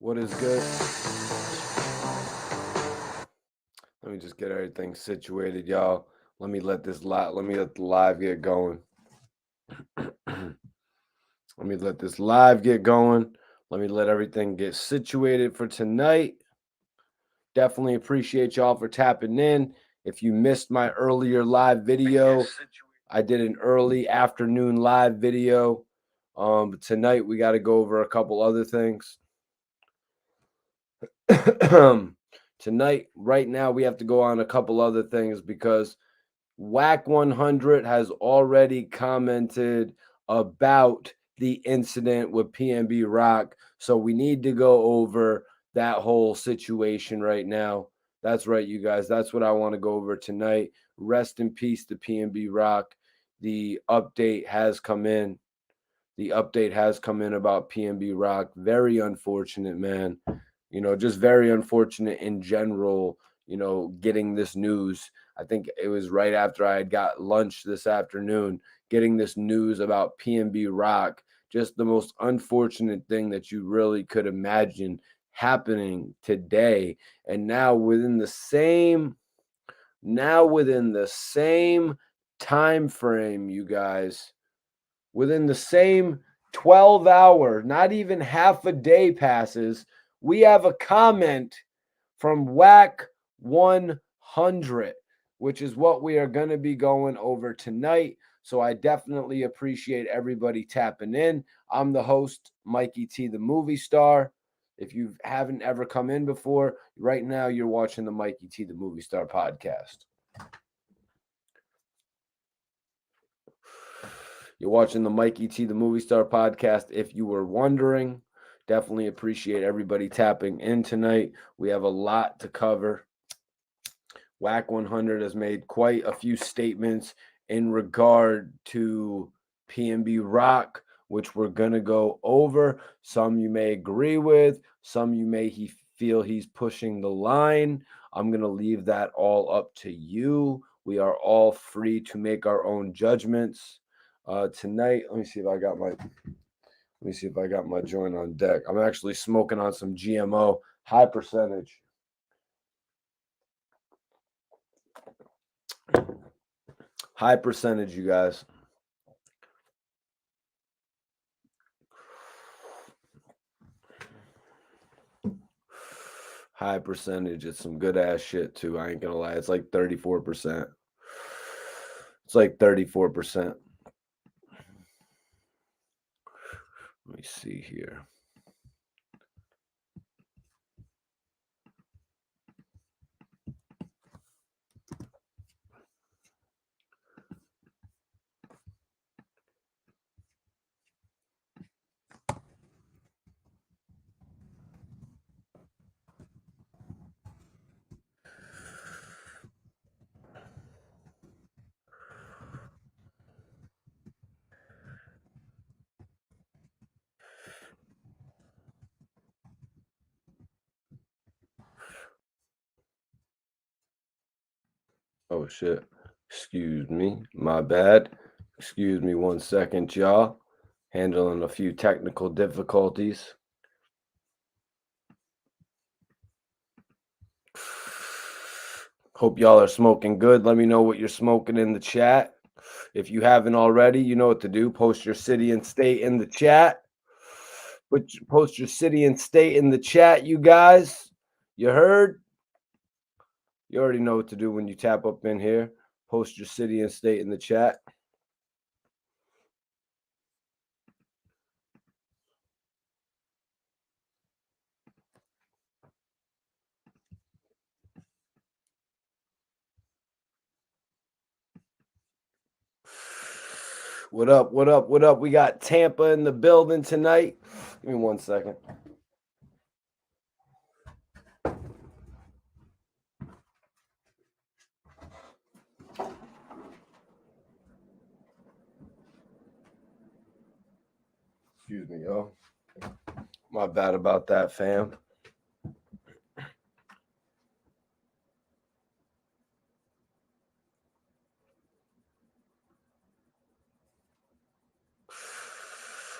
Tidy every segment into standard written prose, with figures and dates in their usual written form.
What is good? Let me just get everything situated, y'all. Let me let the live get going. Let me let this live get going. Let me let everything get situated for tonight. Definitely appreciate y'all for tapping in. If you missed my earlier live video, I did an early afternoon live video. But tonight we got to go over a couple other things. Tonight, right now, we have to go on a couple other things because Wack 100 has already commented about the incident with PnB Rock. So we need to go over that whole situation right now. That's right, you guys. That's what I want to go over tonight. Rest in peace to PnB Rock. The update has come in. The update has come in about PnB Rock. Very unfortunate, man. Just very unfortunate in general, getting this news. I think it was right after I had got lunch this afternoon, getting this news about PnB Rock. Just the most unfortunate thing that you really could imagine happening today. And now within the same time frame, you guys, within the same 12 hours, not even half a day passes, we have a comment from Wack 100, which is what we are going to be going over tonight. So I definitely appreciate everybody tapping in. I'm the host, Mikey T, the movie star. If you haven't ever come in before, right now you're watching the Mikey T, the movie star podcast. You're watching the Mikey T, the movie star podcast. If you were wondering, definitely appreciate everybody tapping in tonight. We have a lot to cover. Wack 100 has made quite a few statements in regard to PnB Rock, which we're going to go over. Some you may agree with, some you may feel he's pushing the line. I'm going to leave that all up to you. We are all free to make our own judgments. Tonight, let me see if I got my joint on deck. I'm actually smoking on some GMO, high percentage. High percentage, you guys. High percentage. It's some good ass shit too. I ain't gonna lie. It's like 34%. It's like 34%. Let me see here. Oh shit. Excuse me. My bad. Excuse me 1 second, y'all. Handling a few technical difficulties. Hope y'all are smoking good. Let me know what you're smoking in the chat. If you haven't already, you know what to do. Post your city and state in the chat. Post your city and state in the chat, you guys. You heard? You already know what to do when you tap up in here. Post your city and state in the chat. What up? What up? What up? We got Tampa in the building tonight. Give me 1 second. Excuse me, yo. My bad about that, fam.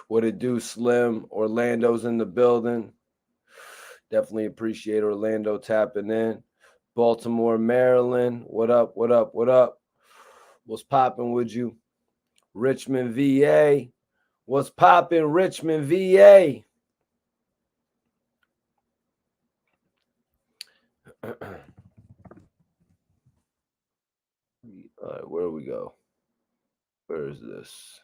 What it do, Slim? Orlando's in the building. Definitely appreciate Orlando tapping in. Baltimore, Maryland. What up? What up? What up? What's popping with you? Richmond, VA. What's popping, Richmond, VA? All right, where do we go? Where is this?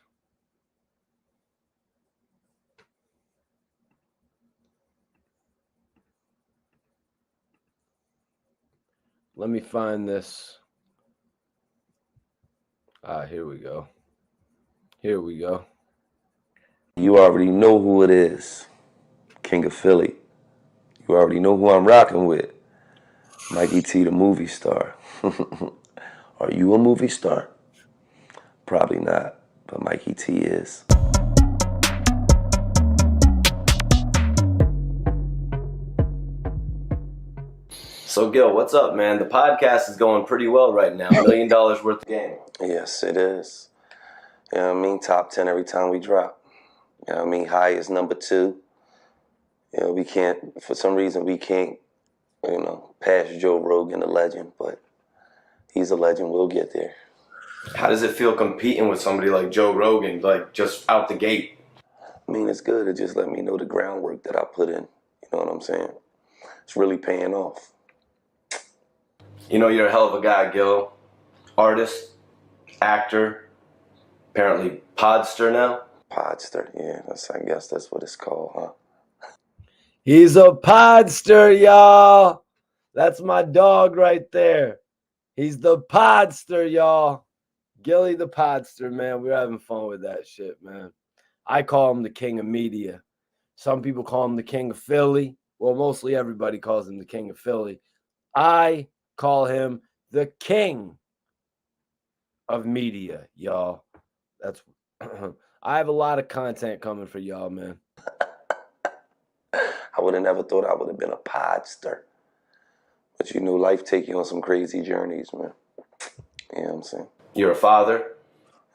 Let me find this. Here we go. Here we go. You already know who it is. King of Philly. You already know who I'm rocking with. Mikey T, the movie star. Are you a movie star? Probably not, but Mikey T is. So, Gil, what's up, man? The podcast is going pretty well right now. $1 million worth of game. Yes, it is. You know what I mean? Top 10 every time we drop. You know what I mean? High is number 2. You know, we can't, for some reason, we can't, pass Joe Rogan, the legend, but he's a legend. We'll get there. How does it feel competing with somebody like Joe Rogan, like just out the gate? I mean, it's good. It just let me know the groundwork that I put in. You know what I'm saying? It's really paying off. You know, you're a hell of a guy, Gil. Artist, actor, apparently podster now. Podster, yeah. I guess that's what it's called, huh? He's a podster, y'all. That's my dog right there. He's the podster, y'all. Gilly the podster, man. We're having fun with that shit, man. I call him the king of media. Some people call him the king of Philly. Well, mostly everybody calls him the king of Philly. I call him the king of media, y'all. That's I have a lot of content coming for y'all, man. I would have never thought I would have been a podster. But you know, life take you on some crazy journeys, man. You know what I'm saying? You're a father.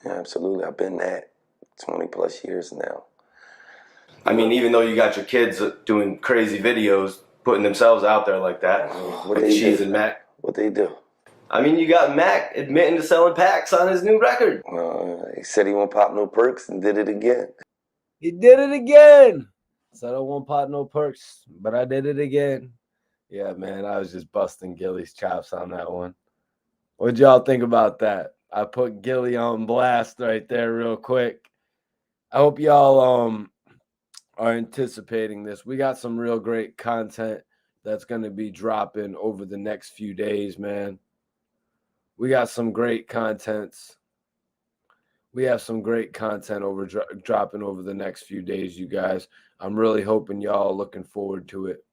Yeah, absolutely. I've been that 20 plus years now. I mean, even though you got your kids doing crazy videos, putting themselves out there like that, What with they Cheese do? and Mac. What they do? I mean, you got Mac admitting to selling packs on his new record. He said he won't pop no perks and did it again. He did it again. So I won't pop no perks, but I did it again. Yeah, man, I was just busting Gilly's chops on that one. What'd y'all think about that? I put Gilly on blast right there real quick. I hope y'all are anticipating this. We got some real great content that's going to be dropping over the next few days, man. We got some great contents. We have some great content dropping over the next few days, you guys. I'm really hoping y'all looking forward to it.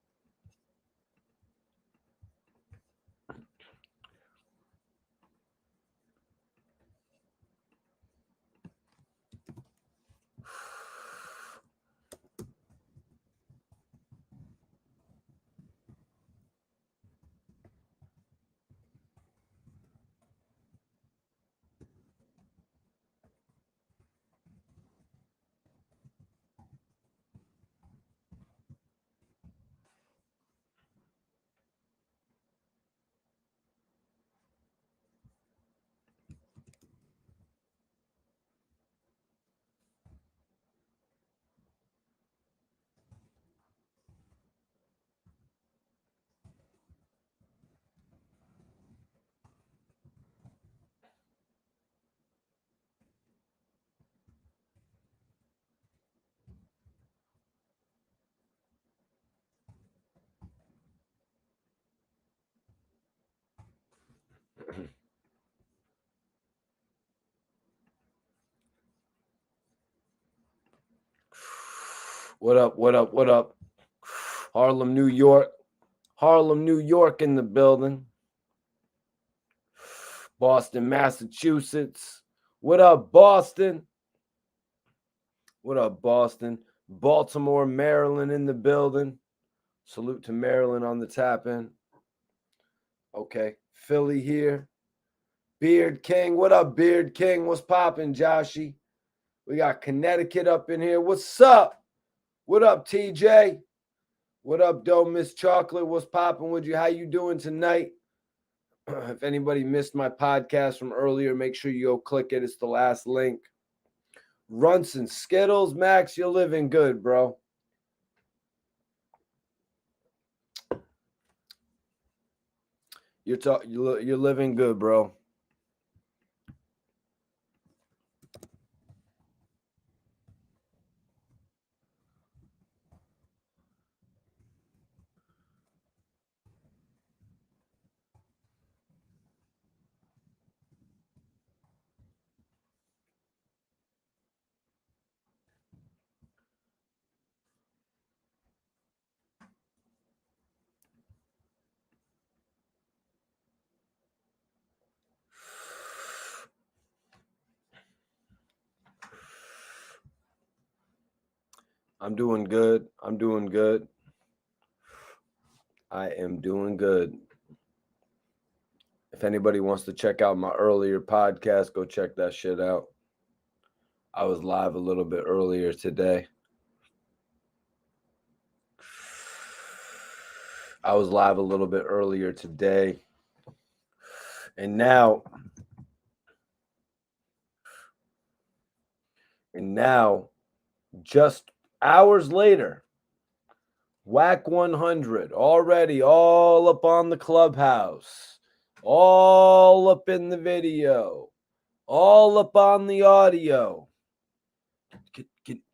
What up? What up? What up? Harlem, New York. Harlem, New York in the building. Boston, Massachusetts. What up, Boston? What up, Boston? Baltimore, Maryland in the building. Salute to Maryland on the tap in. Okay. Philly here. Beard King. What up, Beard King? What's poppin', Joshy? We got Connecticut up in here. What's up? What up, TJ? What up, though, Miss Chocolate? What's popping with you? How you doing tonight? If anybody missed my podcast from earlier, make sure you go click it. It's the last link. Runts and Skittles, Max, you're living good, bro. You're living good, bro. I'm doing good. I'm doing good. I am doing good. If anybody wants to check out my earlier podcast, go check that shit out. I was live a little bit earlier today. And now, just hours later, Wack 100 already all up on the clubhouse, all up in the video, all up on the audio.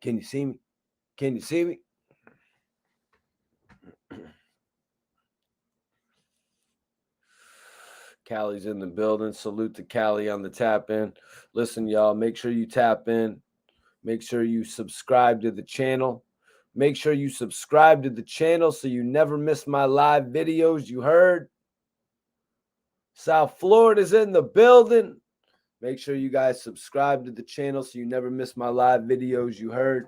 Can you see me? Can you see me? Callie's in the building. Salute to Callie on the tap in. Listen, y'all, make sure you tap in. Make sure you subscribe to the channel. Make sure you subscribe to the channel so you never miss my live videos. You heard? South Florida's in the building. Make sure you guys subscribe to the channel so you never miss my live videos. You heard?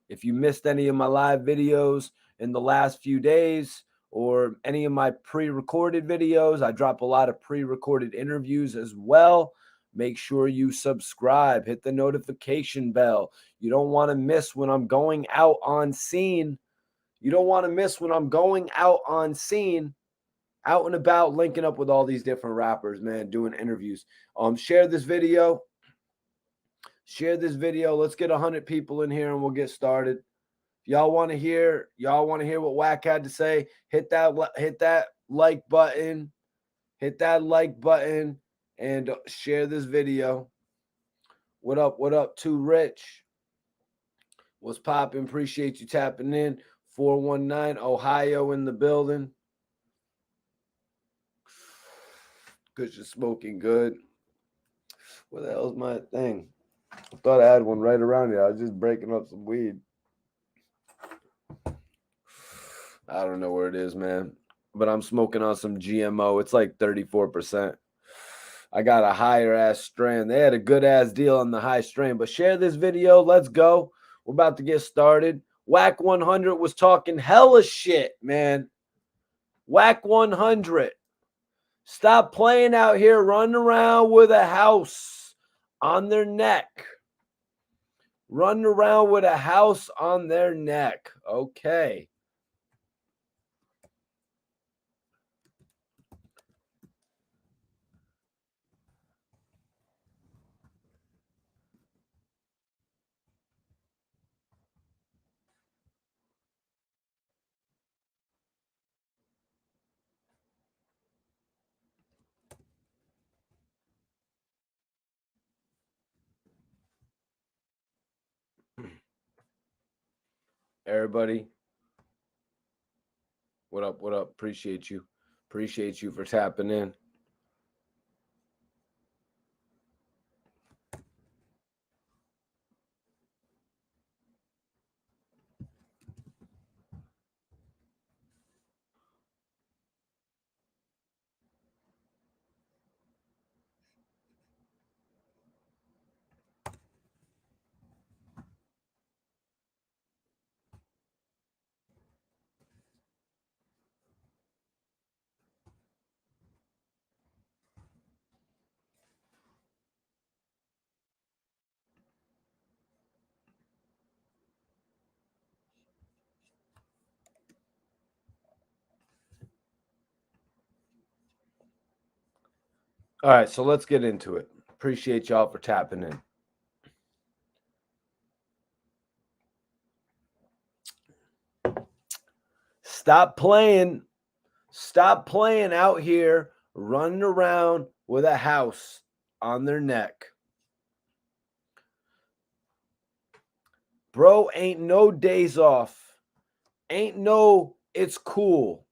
If you missed any of my live videos in the last few days or any of my pre-recorded videos, I drop a lot of pre-recorded interviews as well. Make sure you subscribe, hit the notification bell. You don't want to miss when I'm going out on scene. You don't want to miss when I'm going out on scene, out and about, linking up with all these different rappers, man, doing interviews. Share this video. Share this video. Let's get 100 people in here and we'll get started. If y'all want to hear what Wack had to say, hit that like button. Hit that like button and share this video. What up, Too Rich? What's poppin'? Appreciate you tapping in. 419 Ohio in the building. Because you're smoking good. Where the hell's my thing? I thought I had one right around here. I was just breaking up some weed. I don't know where it is, man. But I'm smoking on some GMO. It's like 34%. I got a higher ass strain. They had a good ass deal on the high strain. But share this video. Let's go. We're about to get started. Wack 100 was talking hella shit, man. Wack 100. Stop playing out here running around with a house on their neck. Running around with a house on their neck. Okay. Everybody, what up? What up? Appreciate you. Appreciate you for tapping in. All right, so let's get into it. Appreciate y'all for tapping in. Stop playing. Stop playing out here, running around with a house on their neck. Bro, ain't no days off. Ain't no it's cool.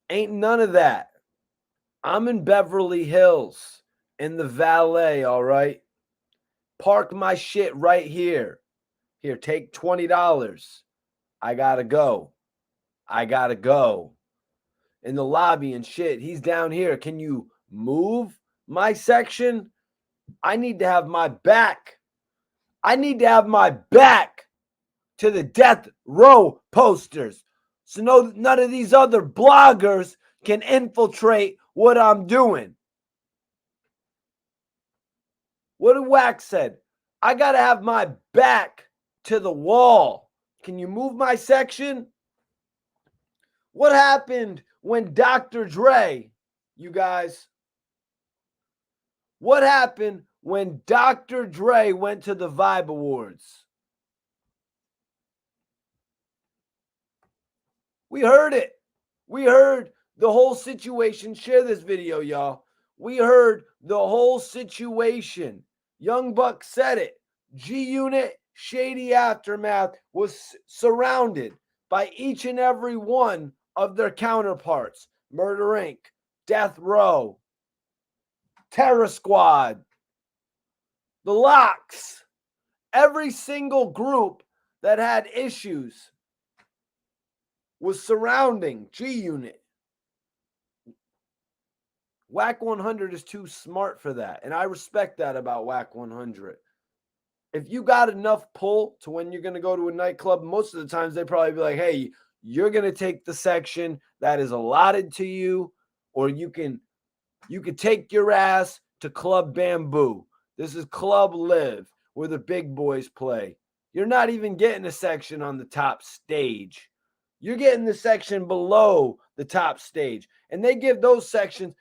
Ain't none of that. I'm in Beverly Hills in the valet, all right? Park my shit right here. Here, take $20. I gotta go. I gotta go. In the lobby and shit. He's down here. Can you move my section? I need to have my back. I need to have my back to the death row posters. So none of these other bloggers can infiltrate what I'm doing. What did Wack said? I got to have my back to the wall. Can you move my section? What happened when Dr. Dre, you guys? What happened when Dr. Dre went to the Vibe Awards? We heard it. We heard the whole situation. Share this video, y'all. We heard the whole situation. Young Buck said it. G Unit, Shady Aftermath was surrounded by each and every one of their counterparts. Murder Inc., Death Row, Terror Squad, the Locks, every single group that had issues was surrounding G Unit. Wack 100 is too smart for that. And I respect that about Wack 100. If you got enough pull to when you're going to go to a nightclub, most of the times they probably be like, hey, you're going to take the section that is allotted to you, or you can take your ass to Club Bamboo. This is Club Live, where the big boys play. You're not even getting a section on the top stage. You're getting the section below the top stage. And they give those sections,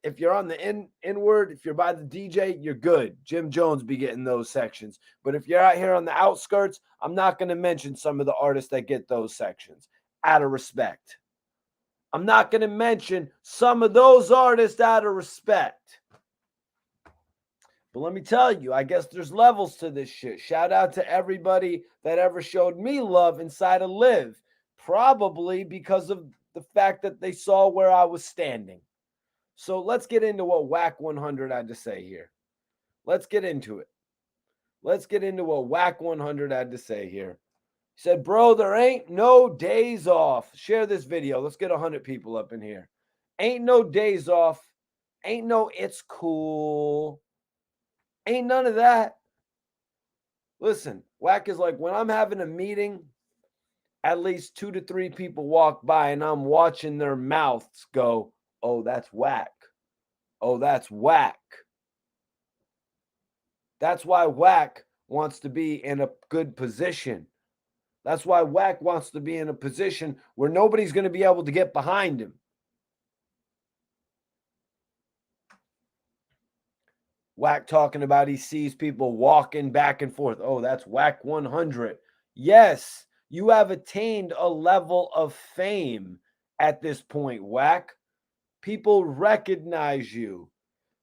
if you're on the inward, if you're by the DJ, you're good. Jim Jones be getting those sections. But if you're out here on the outskirts, I'm not going to mention some of the artists that get those sections out of respect. I'm not going to mention some of those artists out of respect. But let me tell you, I guess there's levels to this shit. Shout out to everybody that ever showed me love inside of Live. Probably because of the fact that they saw where I was standing. So let's get into what Wack 100 had to say here. Let's get into it. Let's get into what Wack 100 had to say here. He said, bro, there ain't no days off. Share this video. Let's get 100 people up in here. Ain't no days off. Ain't no it's cool. Ain't none of that. Listen, Wack is like, when I'm having a meeting, at least 2 to 3 people walk by and I'm watching their mouths go, oh, that's Wack. Oh, that's Wack. That's why Wack wants to be in a good position. That's why Wack wants to be in a position where nobody's going to be able to get behind him. Wack talking about he sees people walking back and forth. Oh, that's Wack 100. Yes, you have attained a level of fame at this point, Wack. People recognize you.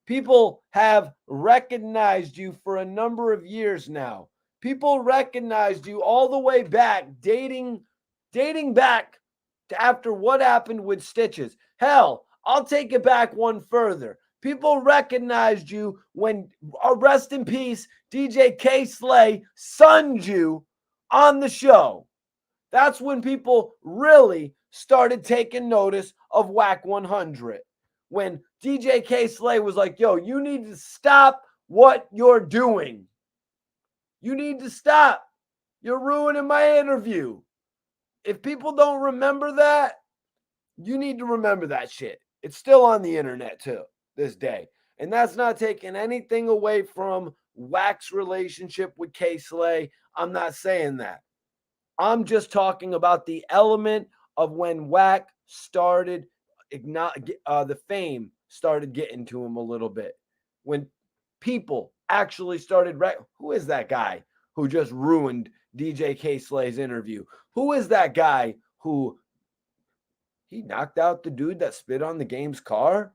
People have recognized you for a number of years now. People recognized you all the way back, dating back to after what happened with Stitches. Hell, I'll take it back one further. People recognized you when, rest in peace, DJ K Slay sunned you on the show. That's when people really started taking notice of Wack 100. When DJ K Slay was like, yo, you need to stop what you're doing. You need to stop. You're ruining my interview. If people don't remember that, you need to remember that shit. It's still on the internet too this day. And that's not taking anything away from Wack's relationship with K Slay. I'm not saying that. I'm just talking about the element of when Wack started, the fame started getting to him a little bit. when people actually started, who is that guy who just ruined DJ K-Slay's interview? Who is that guy who he knocked out the dude that spit on the game's car?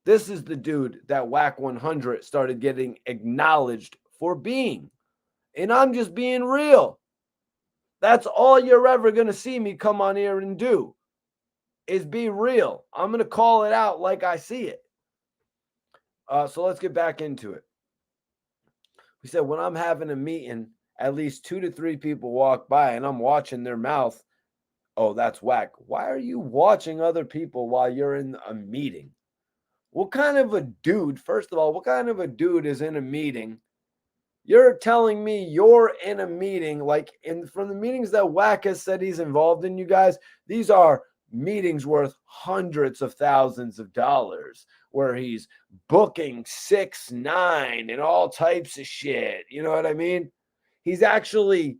This is the dude that Wack 100 started getting acknowledged for being. And I'm just being real. That's all you're ever going to see me come on here and do is be real. I'm going to call it out like I see it. So let's get back into it. We said when I'm having a meeting, at least 2 to 3 people walk by and I'm watching their mouth. Oh, that's Wack. Why are you watching other people while you're in a meeting? What kind of a dude, first of all, what kind of a dude is in a meeting? You're telling me you're in a meeting, like from the meetings that Wack has said he's involved in, you guys, these are meetings worth hundreds of thousands of dollars where he's booking 6ix9ine and all types of shit. You know what I mean? He's actually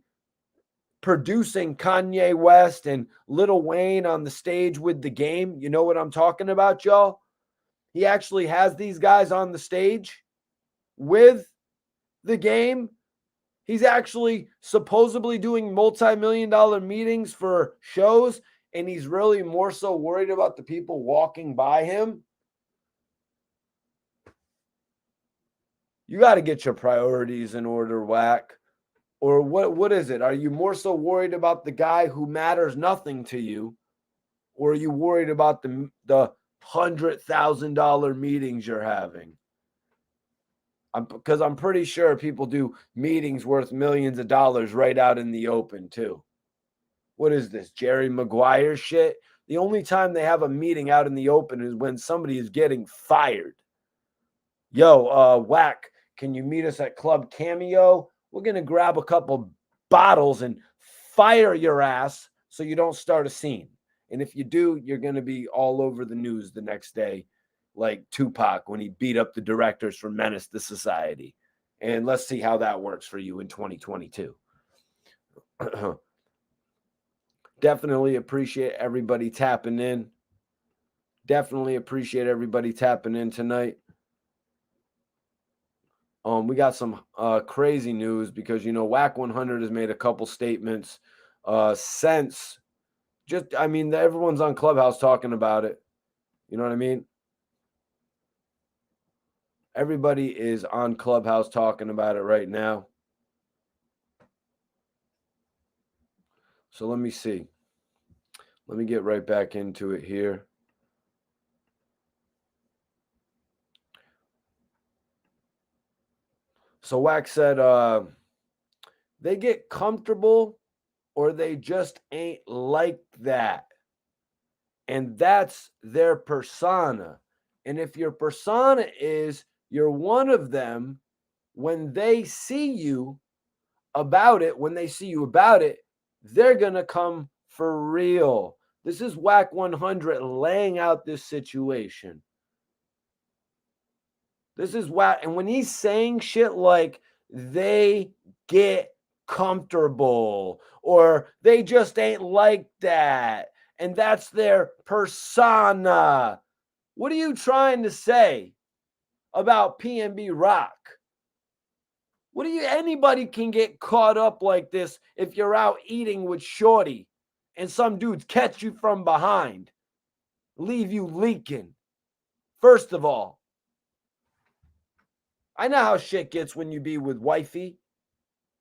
producing Kanye West and Lil Wayne on the stage with The Game. You know what I'm talking about, y'all? He actually has these guys on the stage with The Game. He's actually supposedly doing multi-million-dollar meetings for shows, and he's really more so worried about the people walking by him. You got to get your priorities in order, Wack. Or what is it? Are you more so worried about the guy who matters nothing to you? Or are you worried about the $100,000 meetings you're having? Because I'm pretty sure people do meetings worth millions of dollars right out in the open too. What is this, Jerry Maguire shit? The only time they have a meeting out in the open is when somebody is getting fired. Yo, Wack, can you meet us at Club Cameo? We're going to grab a couple bottles and fire your ass so you don't start a scene. And if you do, you're going to be all over the news the next day, like Tupac when he beat up the directors for Menace to Society. And let's see how that works for you in 2022. Definitely appreciate everybody tapping in. Definitely appreciate everybody tapping in tonight. We got some crazy news because, you know, Wack 100 has made a couple statements since just, I mean, everyone's on Clubhouse talking about it. You know what I mean? Everybody is on Clubhouse talking about it right now. So let me see. Let me get right back into it here. So Wack said they get comfortable or they just ain't like that. And that's their persona. And if your persona is you're one of them, when they see you about it, they're going to come for real. This is Wack 100 laying out this situation. This is Wack. And when he's saying shit like they get comfortable or they just ain't like that, and that's their persona. What are you trying to say about PnB Rock? Anybody can get caught up like this if you're out eating with Shorty and some dudes catch you from behind, leave you leaking. First of all, I know how shit gets when you be with wifey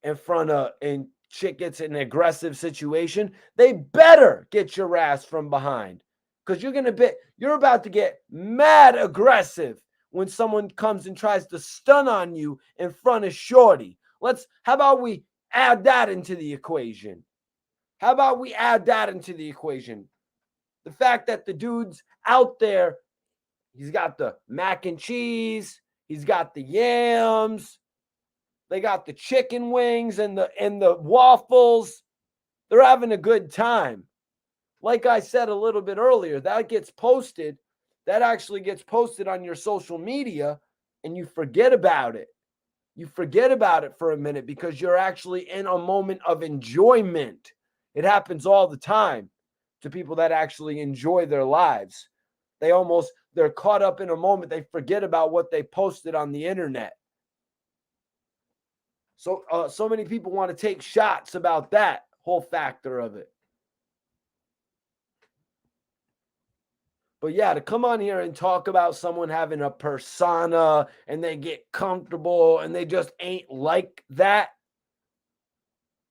in front of, and shit gets in an aggressive situation. They better get your ass from behind because you're about to get mad aggressive when someone comes and tries to stun on you in front of Shorty. How about we add that into the equation? The fact that the dude's out there, he's got the mac and cheese, he's got the yams, they got the chicken wings and the waffles. They're having a good time. Like I said a little bit earlier, that actually gets posted on your social media and you forget about it. You forget about it for a minute because you're actually in a moment of enjoyment. It happens all the time to people that actually enjoy their lives. they're caught up in a moment. They forget about what they posted on the internet. So so many people want to take shots about that whole factor of it. But yeah, to come on here and talk about someone having a persona and they get comfortable and they just ain't like that.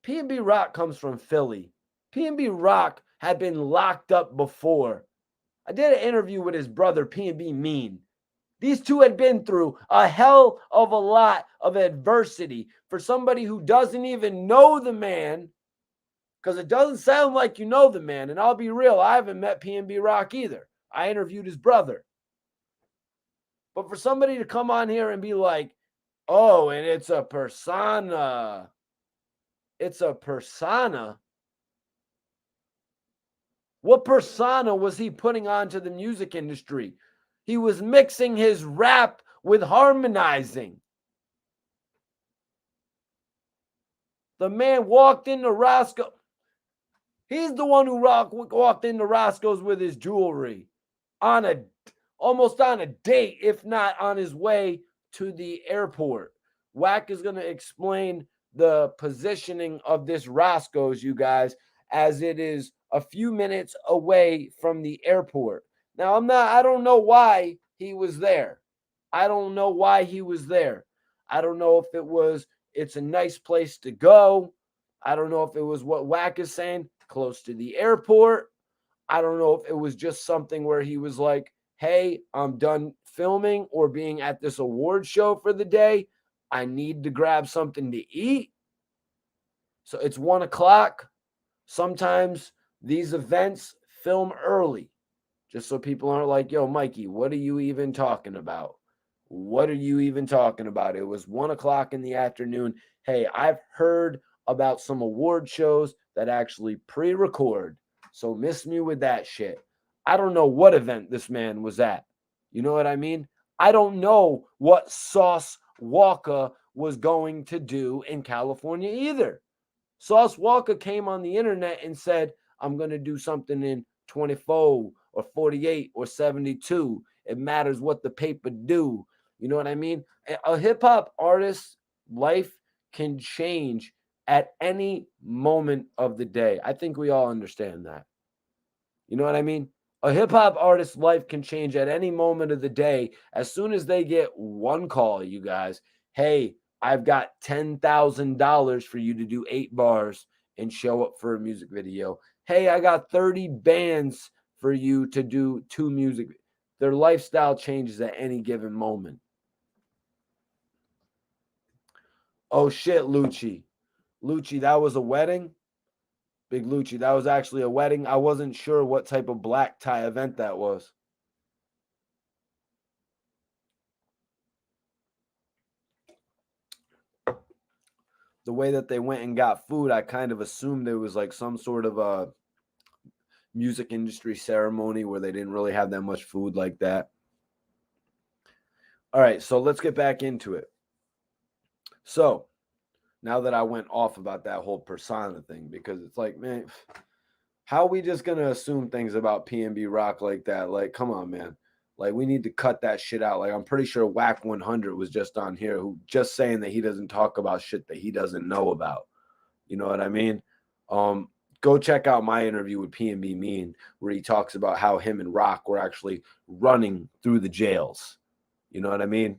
PnB Rock comes from Philly. PnB Rock had been locked up before. I did an interview with his brother, PnB Mean. These two had been through a hell of a lot of adversity. For somebody who doesn't even know the man, because it doesn't sound like you know the man. And I'll be real, I haven't met PnB Rock either. I interviewed his brother. But for somebody to come on here and be like, oh, and it's a persona. It's a persona. What persona was he putting onto the music industry? He was mixing his rap with harmonizing. The man walked into Roscoe. He's the one who walked into Roscoe's with his jewelry almost on a date, if not on his way to the airport. Wack is going to explain the positioning of this Roscoe's, you guys, as it is a few minutes away from the airport. Now, I don't know why he was there. I don't know why he was there. I don't know if it's a nice place to go. I don't know if it was what Wack is saying, close to the airport. I don't know if it was just something where he was like, hey, I'm done filming or being at this award show for the day. I need to grab something to eat. So it's 1 o'clock. Sometimes these events film early, just so people aren't like, yo, Mikey, what are you even talking about? What are you even talking about? It was 1 o'clock in the afternoon. Hey, I've heard about some award shows that actually pre-record. So miss me with that shit. I don't know what event this man was at. You know what I mean? I don't know what Sauce Walker was going to do in California either. Sauce Walker came on the internet and said, I'm going to do something in 24 or 48 or 72. It matters what the paper do. You know what I mean? A hip-hop artist's life can change at any moment of the day. I think we all understand that. You know what I mean? A hip-hop artist's life can change at any moment of the day. As soon as they get one call, you guys, hey, I've got $10,000 for you to do 8 bars and show up for a music video. Hey, I got 30 bands for you to do 2 music. Their lifestyle changes at any given moment. Oh shit, Lucci. Lucci, that was a wedding? Big Lucci, that was actually a wedding. I wasn't sure what type of black tie event that was. The way that they went and got food, I kind of assumed there was like some sort of a music industry ceremony where they didn't really have that much food like that. All right, so let's get back into it. So now that I went off about that whole persona thing, because it's like, man, how are we just going to assume things about PnB Rock like that? Like, come on, man. Like, we need to cut that shit out. Like, I'm pretty sure Wack 100 was just on here who just saying that he doesn't talk about shit that he doesn't know about. You know what I mean? Go check out my interview with PnB Mean, where he talks about how him and Rock were actually running through the jails. You know what I mean?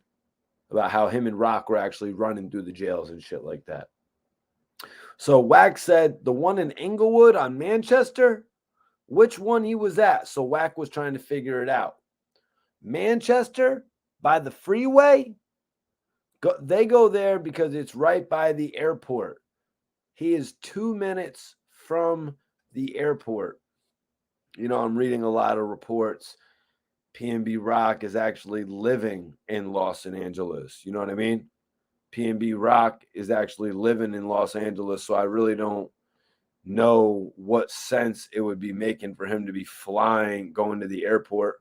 About how him and Rock were actually running through the jails and shit like that. So Wack said the one in Inglewood on Manchester, which one he was at. So Wack was trying to figure it out. Manchester by the freeway, they go there because it's right by the airport. He is 2 minutes from the airport. You know, I'm reading a lot of reports. PnB Rock is actually living in Los Angeles. You know what I mean? PnB Rock is actually living in Los Angeles. So I really don't know what sense it would be making for him to be going to the airport.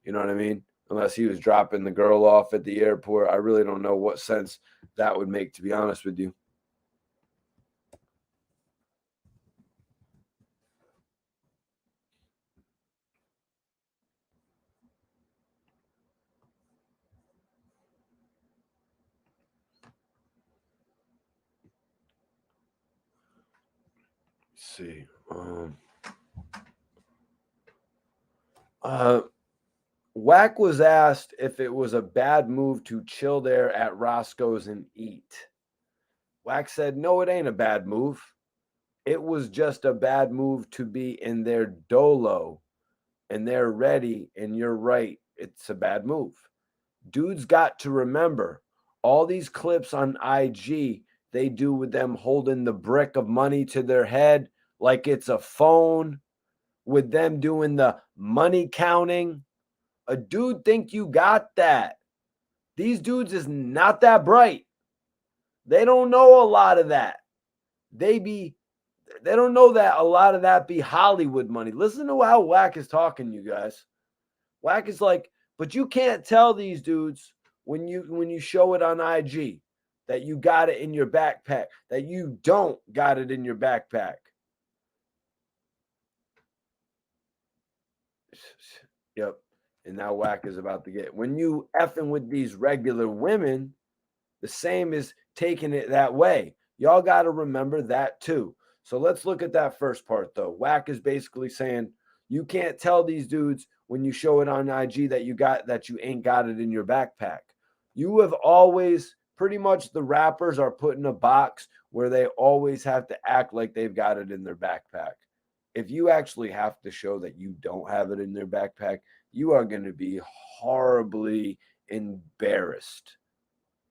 You know what I mean? Unless he was dropping the girl off at the airport. I really don't know what sense that would make, to be honest with you. see. Wack was asked if it was a bad move to chill there at Roscoe's and eat. Wack said, no, it ain't a bad move. It was just a bad move to be in their dolo and they're ready. And you're right. It's a bad move. Dudes got to remember all these clips on IG they do with them holding the brick of money to their head like it's a phone, with them doing the money counting. A dude think you got that. These dudes is not that bright. They don't know a lot of that. They don't know that a lot of that be Hollywood money. Listen to how Wack is talking, you guys. Wack is like, but you can't tell these dudes when you show it on IG that you got it in your backpack, that you don't got it in your backpack. Yep. And now Wack is about to get, when you effing with these regular women, the same is taking it that way. Y'all got to remember that too. So let's look at that first part though. Wack is basically saying you can't tell these dudes when you show it on IG that you ain't got it in your backpack. You have always, pretty much the rappers are put in a box where they always have to act like they've got it in their backpack. If you actually have to show that you don't have it in their backpack, you are going to be horribly embarrassed.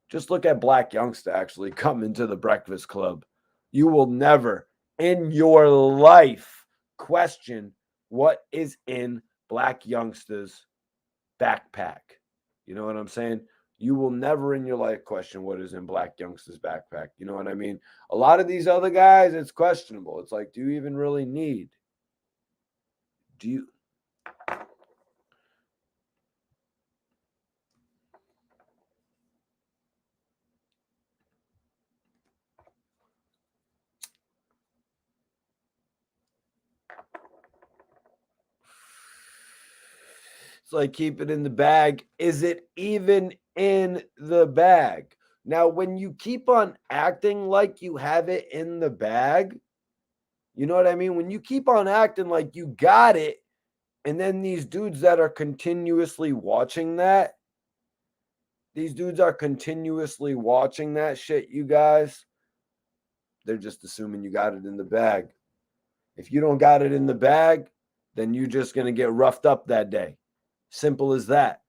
Just look at Black Youngsta actually come into the Breakfast Club. You will never in your life question what is in Black Youngsta's backpack. You know what I'm saying? You will never in your life question what is in Black Youngsta's backpack. You know what I mean? A lot of these other guys, it's questionable. It's like, do you even really need? Do you? It's like, keep it in the bag. Is it even in the bag? Now, when you keep on acting like you have it in the bag, you know what I mean? When you keep on acting like you got it, and then these dudes that are continuously watching that, these dudes are continuously watching that shit, you guys, they're just assuming you got it in the bag. If you don't got it in the bag, then you're just going to get roughed up that day. Simple as that.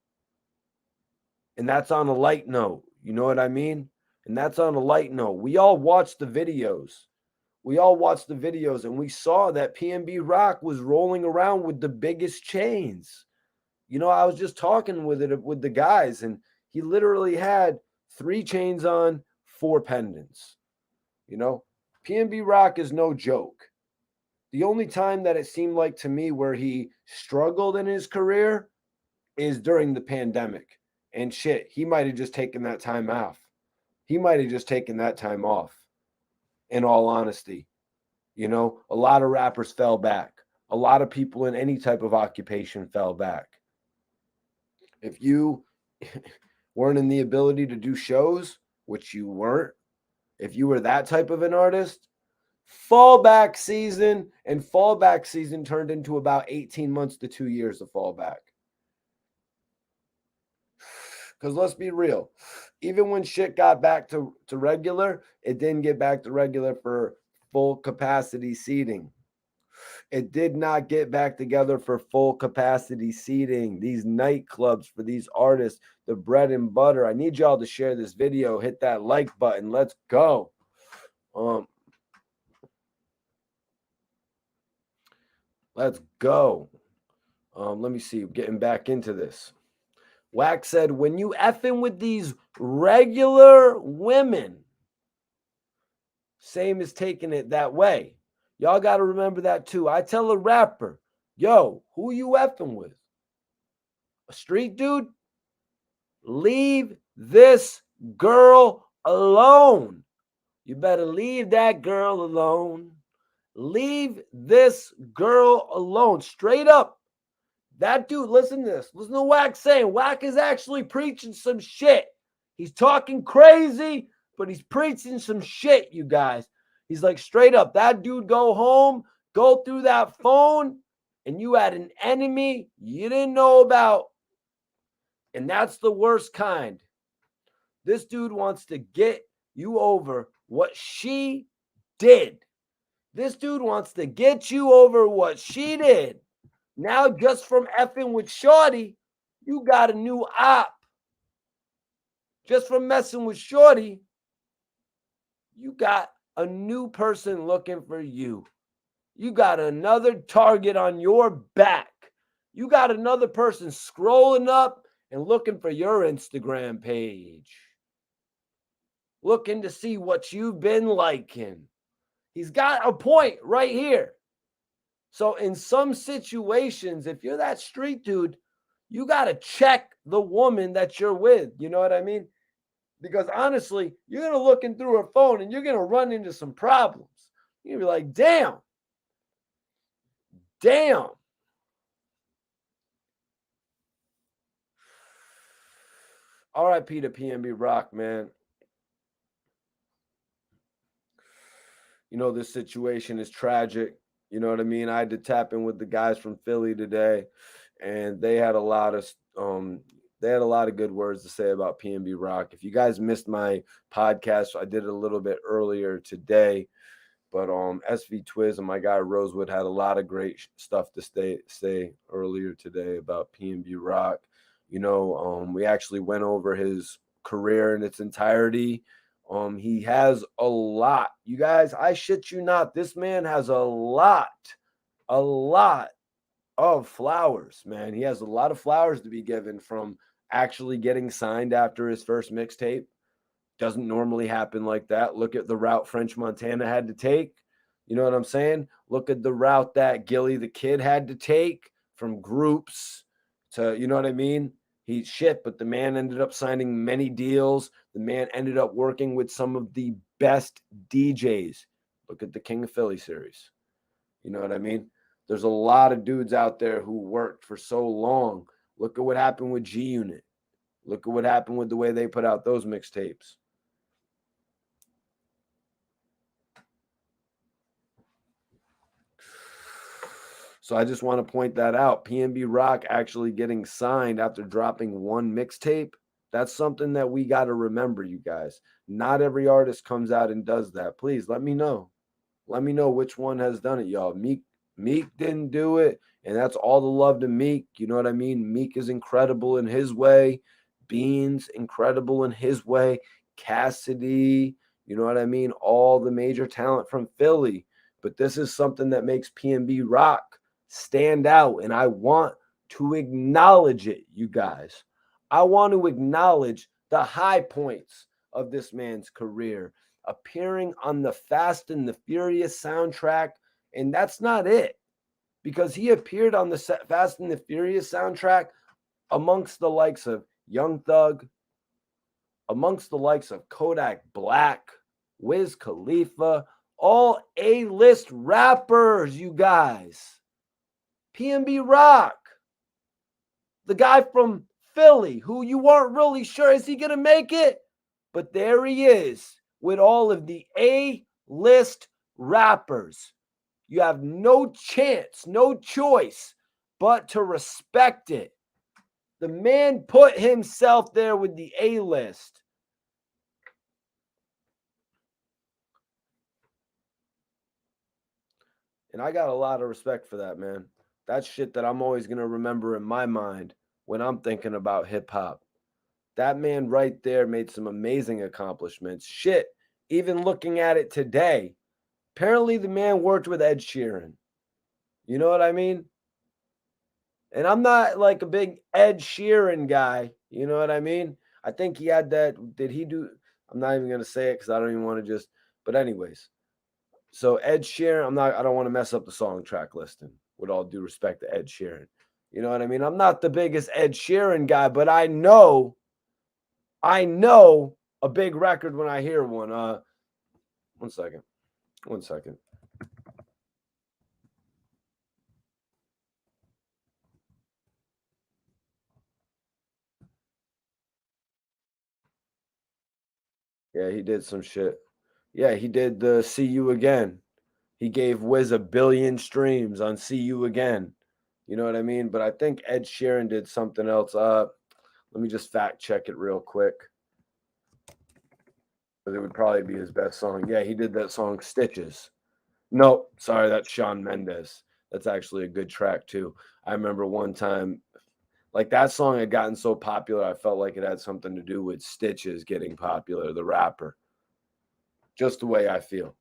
And that's on a light note. You know what I mean? And that's on a light note. We all watched the videos. And we saw that PnB Rock was rolling around with the biggest chains. You know, I was just talking with the guys, and he literally had 3 chains on, 4 pendants. You know, PnB Rock is no joke. The only time that it seemed like to me where he struggled in his career is during the pandemic. And shit, he might have just taken that time off. In all honesty. You know, a lot of rappers fell back. A lot of people in any type of occupation fell back. If you weren't in the ability to do shows, which you weren't, if you were that type of an artist, fallback season turned into about 18 months to 2 years of fallback. Because let's be real, even when shit got back to regular, it didn't get back to regular for full capacity seating. It did not get back together for full capacity seating. These nightclubs for these artists, the bread and butter. I need y'all to share this video. Hit that like button. Let's go. Let's go. Let me see. Getting back into this. Wack said, when you effing with these regular women, same as taking it that way. Y'all got to remember that too. I tell a rapper, yo, who you effing with? A street dude? Leave this girl alone. You better leave that girl alone. Leave this girl alone. Straight up. That dude, listen to this. Listen to Wack saying. Wack is actually preaching some shit. He's talking crazy, but he's preaching some shit, you guys. He's like, straight up, that dude go home, go through that phone, and you had an enemy you didn't know about. And that's the worst kind. This dude wants to get you over what she did. This dude wants to get you over what she did. Now, just from effing with Shorty, you got a new op. Just from messing with Shorty, you got a new person looking for you. You got another target on your back. You got another person scrolling up and looking for your Instagram page, looking to see what you've been liking. He's got a point right here. So in some situations, if you're that street dude, you got to check the woman that you're with. You know what I mean? Because honestly, you're going to looking through her phone and you're going to run into some problems. You're going to be like, damn. RIP to PnB Rock, man. You know, this situation is tragic. You know what I mean? I had to tap in with the guys from Philly today, and they had a lot of good words to say about PnB Rock. If you guys missed my podcast, I did it a little bit earlier today. But SV Twiz and my guy Rosewood had a lot of great stuff to say earlier today about PnB Rock. You know, we actually went over his career in its entirety. He has a lot. You guys, I shit you not. This man has a lot of flowers, man. He has a lot of flowers to be given from actually getting signed after his first mixtape. Doesn't normally happen like that. Look at the route French Montana had to take. You know what I'm saying? Look at the route that Gilly the Kid had to take from groups to, you know what I mean? He's shit, but the man ended up signing many deals. The man ended up working with some of the best DJs. Look at the King of Philly series. You know what I mean? There's a lot of dudes out there who worked for so long. Look at what happened with G Unit. Look at what happened with the way they put out those mixtapes. So I just want to point that out. PnB Rock actually getting signed after dropping one mixtape. That's something that we got to remember, you guys. Not every artist comes out and does that. Please let me know. Let me know which one has done it, y'all. Meek didn't do it, and that's all the love to Meek. You know what I mean? Meek is incredible in his way. Beans, incredible in his way. Cassidy, you know what I mean? All the major talent from Philly. But this is something that makes PnB Rock stand out, and I want to acknowledge it, you guys. I want to acknowledge the high points of this man's career, appearing on the Fast and the Furious soundtrack, and that's not it, because he appeared on the Fast and the Furious soundtrack amongst the likes of Young Thug, amongst the likes of Kodak Black, Wiz Khalifa, all A-list rappers, you guys. PnB Rock, the guy from Philly, who you weren't really sure, is he going to make it? But there he is with all of the A-list rappers. You have no chance, no choice but to respect it. The man put himself there with the A-list. And I got a lot of respect for that, man. That's shit that I'm always going to remember in my mind when I'm thinking about hip hop. That man right there made some amazing accomplishments. Shit, even looking at it today, apparently the man worked with Ed Sheeran. You know what I mean? And I'm not like a big Ed Sheeran guy. You know what I mean? I think he had that. Did he do? I'm not even going to say it because I don't even want to just. But, anyways. So, Ed Sheeran, I don't want to mess up the song track listing with all due respect to Ed Sheeran. You know what I mean? I'm not the biggest Ed Sheeran guy, but I know a big record when I hear one. One second. Yeah, he did some shit. Yeah, he did the See You Again. He gave Wiz 1 billion streams on See You Again. You know what I mean? But I think Ed Sheeran did something else. Let me just fact check it real quick. It would probably be his best song. Yeah, he did that song Stitches. No, sorry, that's Shawn Mendes. That's actually a good track too. I remember one time, like that song had gotten so popular, I felt like it had something to do with Stitches getting popular, the rapper. Just the way I feel.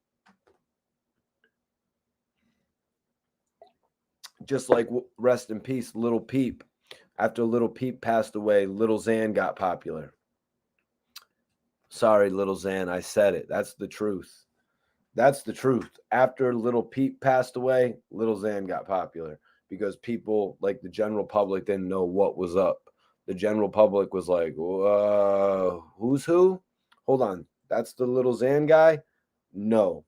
Just like rest in peace, Little Peep. After Little Peep passed away, Little Xan got popular. Sorry, Little Xan, I said it. That's the truth. That's the truth. After Little Peep passed away, Little Xan got popular because people, like the general public, didn't know what was up. The general public was like, who's who? Hold on. That's the Little Xan guy? No.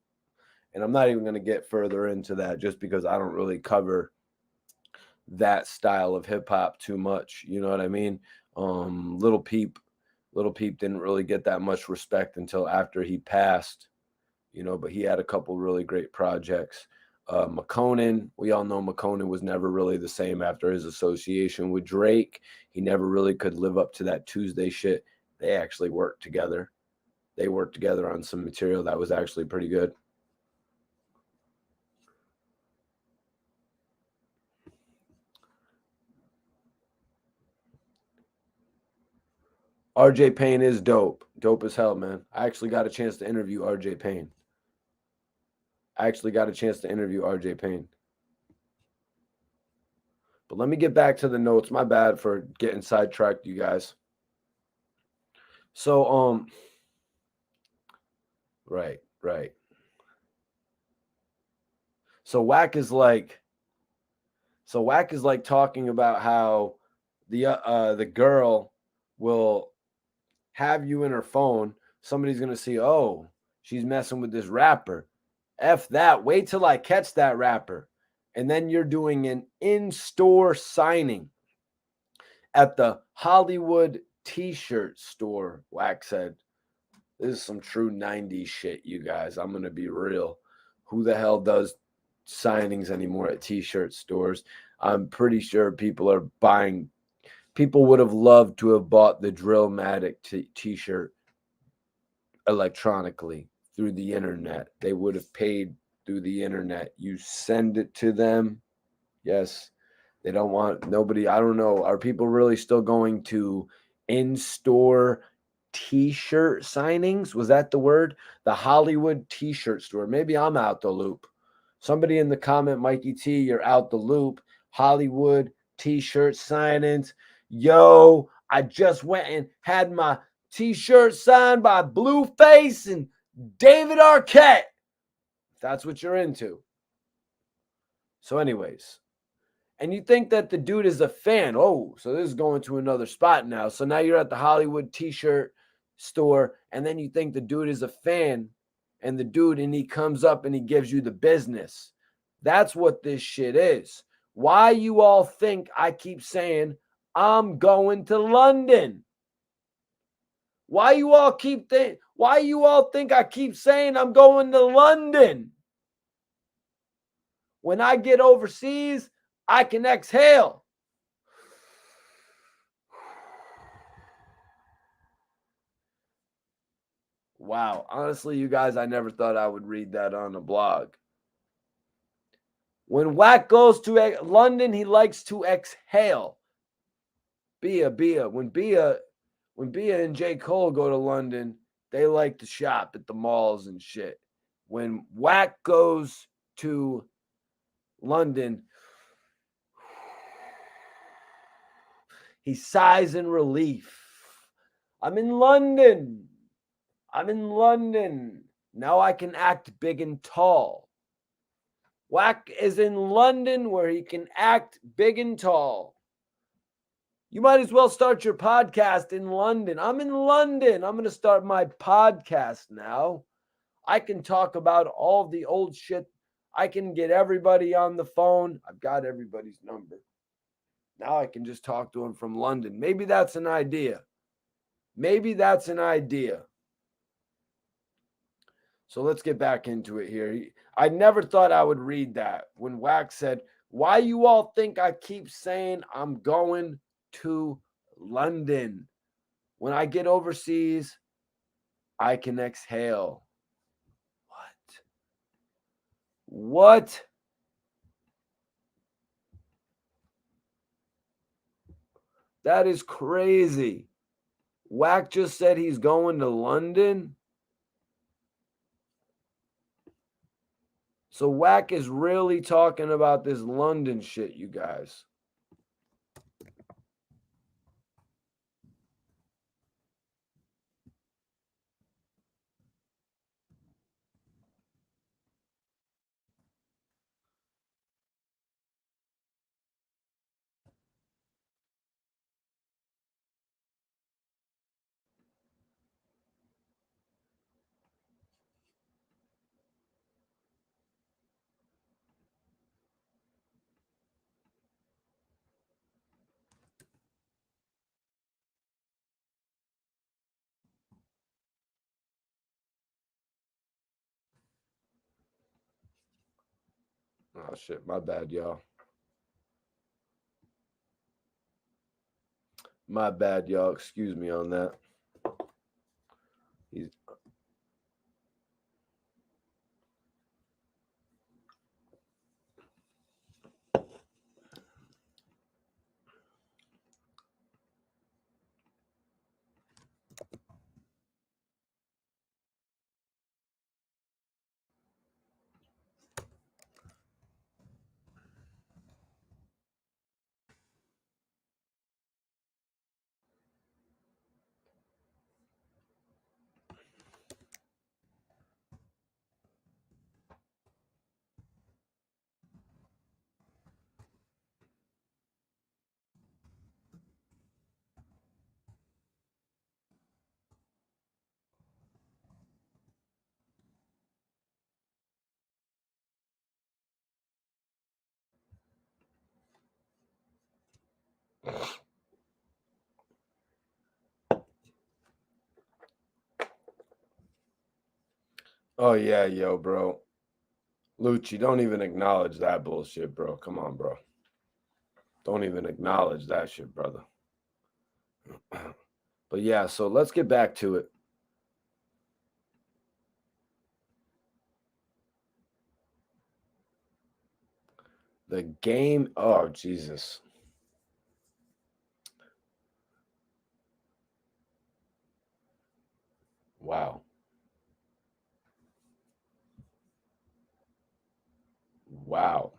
And I'm not even going to get further into that just because I don't really cover that style of hip hop too much. You know what I mean? Little Peep didn't really get that much respect until after he passed, you know, but he had a couple really great projects. McConan, we all know McConan was never really the same after his association with Drake. He never really could live up to that Tuesday shit. They actually worked together. They worked together on some material that was actually pretty good. RJ Payne is dope. Dope as hell, man. I actually got a chance to interview RJ Payne. But let me get back to the notes. My bad for getting sidetracked, you guys. So, right. So Wack is like talking about how the girl will have you in her phone. Somebody's gonna see, oh, she's messing with this rapper. F that. Wait till I catch that rapper. And then you're doing an in-store signing at the Hollywood t-shirt store, Wack said. This is some true 90s shit, you guys. I'm going to be real. Who the hell does signings anymore at t-shirt stores? I'm pretty sure people are buying. People would have loved to have bought the Drillmatic t-shirt electronically through the internet. They would have paid through the internet. You send it to them. Yes. They don't want nobody. I don't know. Are people really still going to in-store t-shirt signings? Was that the word? The Hollywood t-shirt store. Maybe I'm out the loop. Somebody in the comment, Mikey T, you're out the loop. Hollywood t-shirt signings. Yo, I just went and had my t-shirt signed by Blueface and David Arquette. If that's what you're into. So anyways, and you think that the dude is a fan. Oh, so this is going to another spot now. So now you're at the Hollywood t-shirt store, and then you think the dude is a fan, and he comes up and he gives you the business. That's what this shit is. Why you all think I keep saying I'm going to London? Why you all think I keep saying I'm going to London? When I get overseas, I can exhale. Wow. Honestly, you guys, I never thought I would read that on a blog. When Wack goes to London, he likes to exhale. Bia. When Bia and J. Cole go to London, they like to shop at the malls and shit. When Wack goes to London, he sighs in relief. I'm in London. Now I can act big and tall. Wack is in London where he can act big and tall. You might as well start your podcast in London. I'm in London. I'm going to start my podcast now. I can talk about all the old shit. I can get everybody on the phone. I've got everybody's number. Now I can just talk to them from London. Maybe that's an idea. So let's get back into it here. I never thought I would read that when Wack said, "Why you all think I keep saying I'm going to London? When I get overseas, I can exhale." What? That is crazy. Wack just said he's going to London. So Wack is really talking about this London shit, you guys. Oh shit, my bad, y'all. My bad, y'all. Excuse me on that. He's Oh yeah, yo, bro. Lucci, don't even acknowledge that bullshit, bro. Come on, bro. Don't even acknowledge that shit, brother. But yeah, so let's get back to it. The game. Oh, Jesus. Wow. Wow.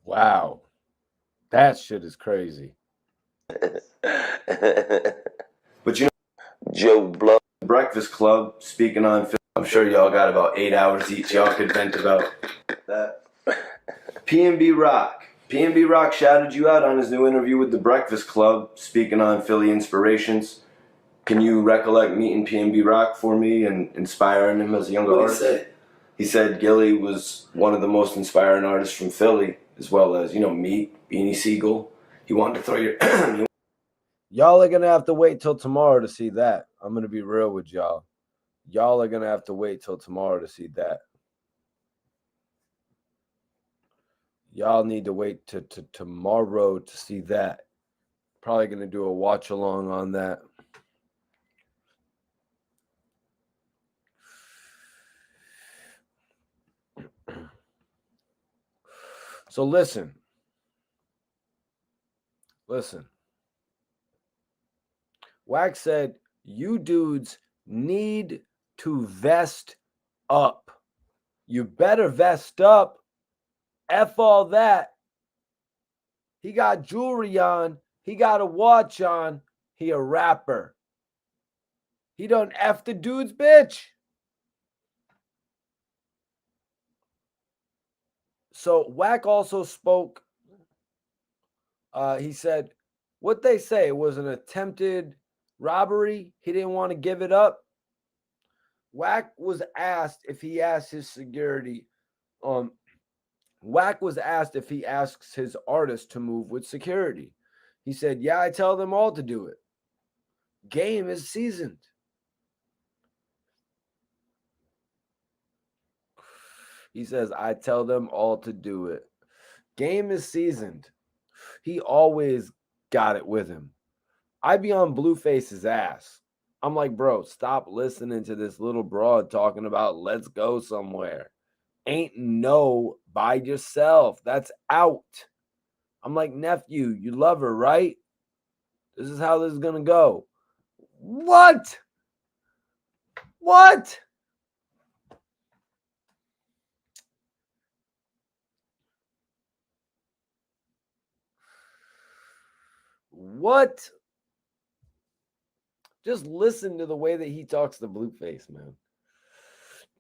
Wow. That shit is crazy. But you know, Joe Blow. Breakfast Club, speaking on film, I'm sure y'all got about 8 hours each. Y'all could vent about that. PnB Rock. PnB Rock shouted you out on his new interview with the Breakfast Club, speaking on Philly inspirations. Can you recollect meeting PnB Rock for me and inspiring him as a younger artist? He said Gilly was one of the most inspiring artists from Philly, as well as, Meat, Beanie Siegel. He wanted to throw your... Y'all are going to have to wait till tomorrow to see that. I'm going to be real with y'all. Y'all are going to have to wait till tomorrow to see that. Y'all need to wait to tomorrow to see that. Probably going to do a watch along on that. So listen. Wack said, you dudes need to vest up. You better vest up F all that. He got jewelry on. He got a watch on. He a rapper. He done F the dude's bitch. So Wack also spoke. He said, what they say was an attempted robbery. He didn't want to give it up. Wack was asked if he asked his security. Wack was asked if he asks his artist to move with security. He said, yeah, I tell them all to do it. Game is seasoned. He says, I tell them all to do it. Game is seasoned. He always got it with him. I be on Blueface's ass. I'm like, bro, stop listening to this little broad talking about let's go somewhere. Ain't no by yourself. That's out. I'm like, nephew, you love her, right? This is how this is going to go. What? What? What? Just listen to the way that he talks to Blueface, man.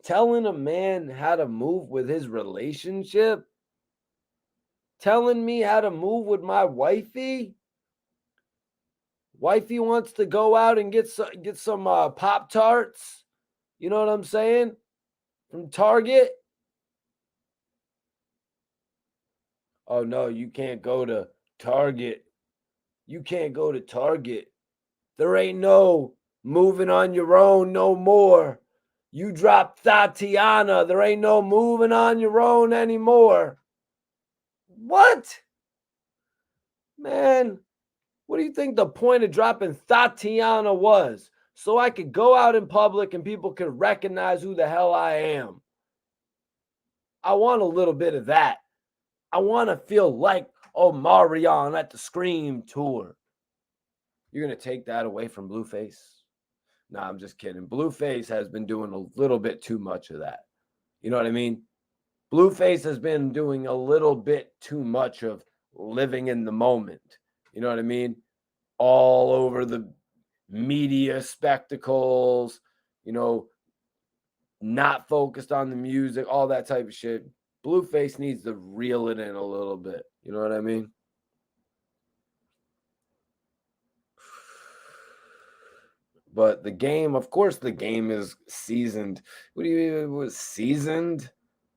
Telling a man how to move with his relationship? Telling me how to move with my wifey? Wifey wants to go out and get some Pop-Tarts. You know what I'm saying? From Target. Oh, no, you can't go to Target. You can't go to Target. There ain't no moving on your own no more. You dropped Tatiana. There ain't no moving on your own anymore. What? Man, what do you think the point of dropping Tatiana was? So I could go out in public and people could recognize who the hell I am. I want a little bit of that. I want to feel like Omarion at the Scream tour. You're going to take that away from Blueface? Nah, I'm just kidding. Blueface has been doing a little bit too much of that. You know what I mean? Blueface has been doing a little bit too much of living in the moment. You know what I mean? All over the media spectacles, you know, not focused on the music, all that type of shit. Blueface needs to reel it in a little bit. You know what I mean? But the game, of course, the game is seasoned. What do you mean it was seasoned?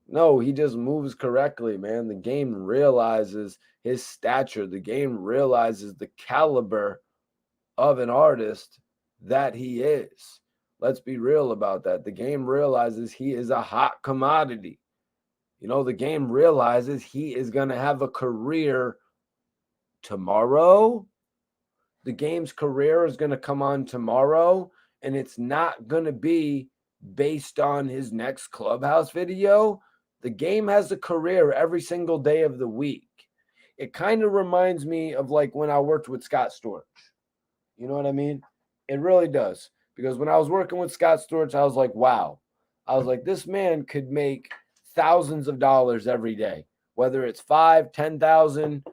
No, he just moves correctly, man. The game realizes his stature. The game realizes the caliber of an artist that he is. Let's be real about that. The game realizes he is a hot commodity. You know, the game realizes he is going to have a career tomorrow. The game's career is going to come on tomorrow, and it's not going to be based on his next Clubhouse video. The game has a career every single day of the week. It kind of reminds me of like when I worked with Scott Storch. You know what I mean? It really does. Because when I was working with Scott Storch, I was like, wow. I was like, this man could make thousands of dollars every day, whether it's 5, 10,000,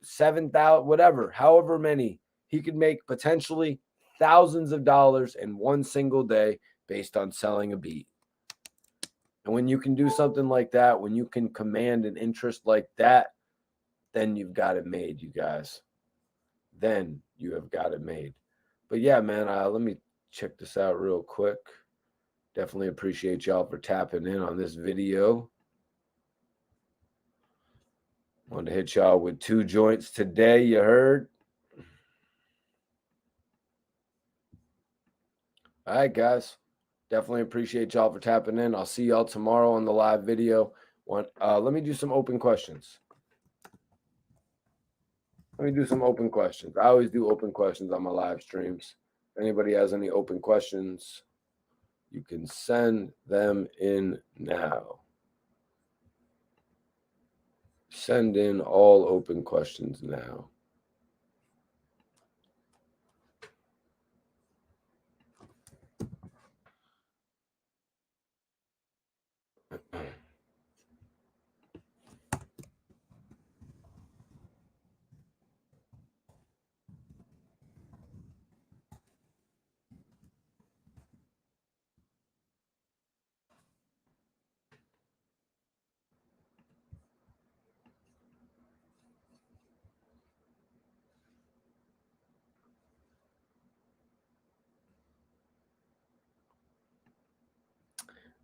7,000, whatever, however many. He could make potentially thousands of dollars in one single day based on selling a beat. And when you can do something like that, when you can command an interest like that, then you've got it made, you guys. Then you have got it made. But yeah, man, let me check this out real quick. Definitely appreciate y'all for tapping in on this video. Wanted to hit y'all with 2 joints today, you heard? All right, guys. Definitely appreciate y'all for tapping in. I'll see y'all tomorrow on the live video. Let me do some open questions. I always do open questions on my live streams. If anybody has any open questions, you can send them in now. Send in all open questions now.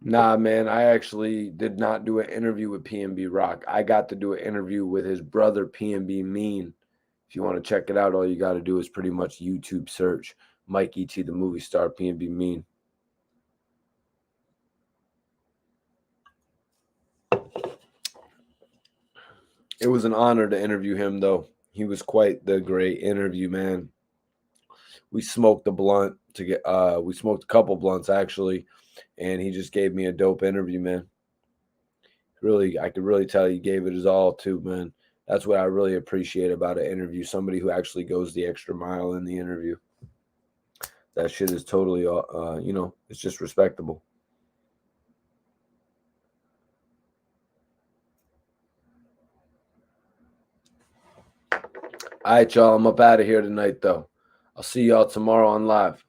Nah, man, I actually did not do an interview with PnB Rock. I got to do an interview with his brother, PnB Mean. If you want to check it out, all you got to do is pretty much YouTube search Mikey T, the movie star, PnB Mean. It was an honor to interview him, though. He was quite the great interview, man. We smoked a blunt to get. We smoked a couple blunts actually, and he just gave me a dope interview, man. Really, I could really tell he gave it his all too, man. That's what I really appreciate about an interview. Somebody who actually goes the extra mile in the interview. That shit is totally, it's just respectable. All right, y'all. I'm up out of here tonight, though. I'll see y'all tomorrow on live.